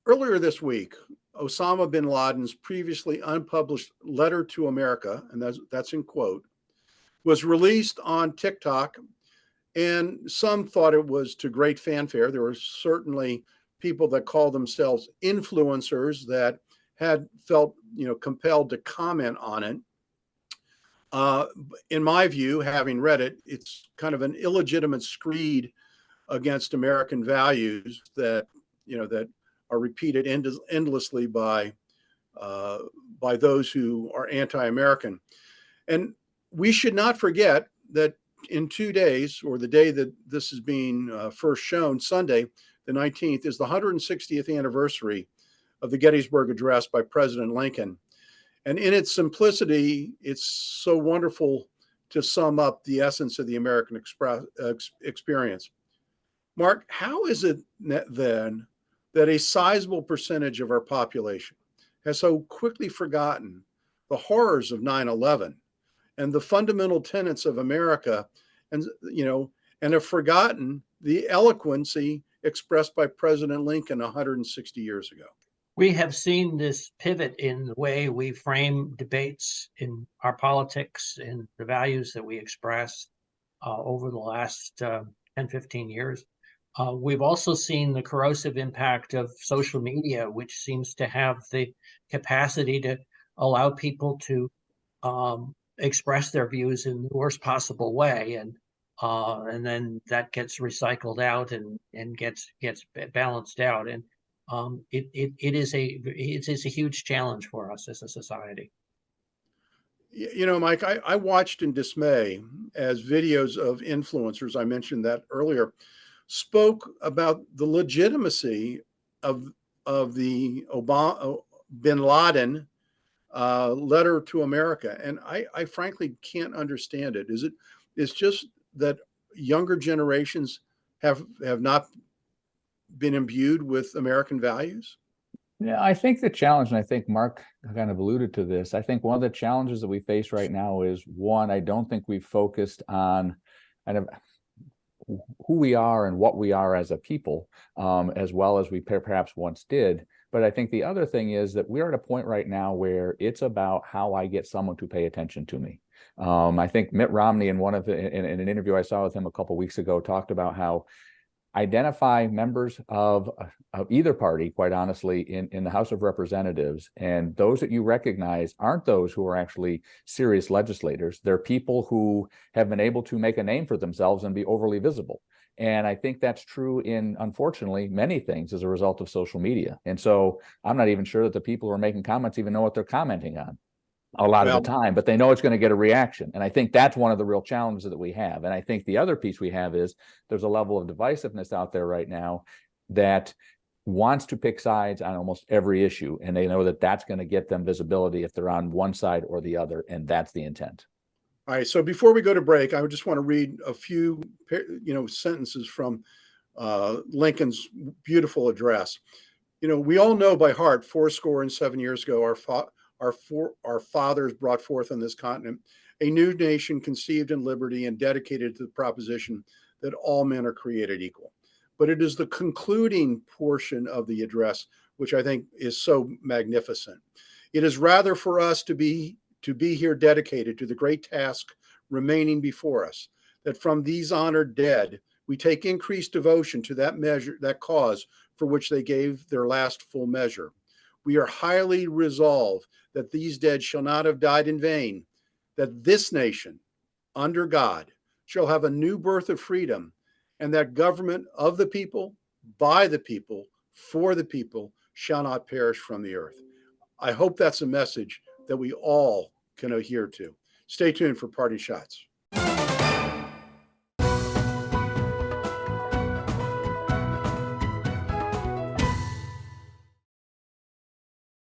Earlier this week, Osama bin Laden's previously unpublished letter to America, and that's in quote, was released on TikTok, and some thought it was to great fanfare. There were certainly people that call themselves influencers that had felt, compelled to comment on it. In my view, having read it, it's kind of an illegitimate screed against American values that are repeated endlessly by those who are anti-American. And we should not forget that in 2 days, or the day that this is being first shown, Sunday, the 19th, is the 160th anniversary of the Gettysburg Address by President Lincoln. And in its simplicity, it's so wonderful to sum up the essence of the American experience. Mark, how is it then that a sizable percentage of our population has so quickly forgotten the horrors of 9/11 and the fundamental tenets of America, and have forgotten the eloquency expressed by President Lincoln 160 years ago? We have seen this pivot in the way we frame debates in our politics and the values that we express over the last 10, 15 years. We've also seen the corrosive impact of social media, which seems to have the capacity to allow people to express their views in the worst possible way, and then that gets recycled out and gets balanced out, and it is a huge challenge for us as a society. Mike, I watched in dismay as videos of influencers, I mentioned that earlier, spoke about the legitimacy of the bin Laden letter to America, and I frankly can't understand it. It's just that younger generations have not been imbued with American values? Yeah, I think the challenge, and I think Mark kind of alluded to this, I think one of the challenges that we face right now is, one, I don't think we've focused on kind of who we are and what we are as a people, as well as we perhaps once did. But I think the other thing is that we're at a point right now where it's about how I get someone to pay attention to me. I think Mitt Romney, in an interview I saw with him a couple of weeks ago, talked about how identify members of either party, quite honestly, in the House of Representatives, and those that you recognize aren't those who are actually serious legislators. They're people who have been able to make a name for themselves and be overly visible. And I think that's true in, unfortunately, many things as a result of social media. And so I'm not even sure that the people who are making comments even know what they're commenting on a lot of the time, but they know it's going to get a reaction. And I think that's one of the real challenges that we have. And I think the other piece we have is there's a level of divisiveness out there right now that wants to pick sides on almost every issue. And they know that that's going to get them visibility if they're on one side or the other. And that's the intent. All right. So before we go to break, I just want to read a few, sentences from Lincoln's beautiful address. We all know by heart 77 years ago, our fathers brought forth on this continent a new nation conceived in liberty and dedicated to the proposition that all men are created equal. But it is the concluding portion of the address which I think is so magnificent. It is rather for us to be here dedicated to the great task remaining before us, that from these honored dead we take increased devotion to that cause for which they gave their last full measure. We are highly resolved that these dead shall not have died in vain, that this nation, under God, shall have a new birth of freedom, and that government of the people, by the people, for the people, shall not perish from the earth. I hope that's a message that we all can adhere to. Stay tuned for Party Shots.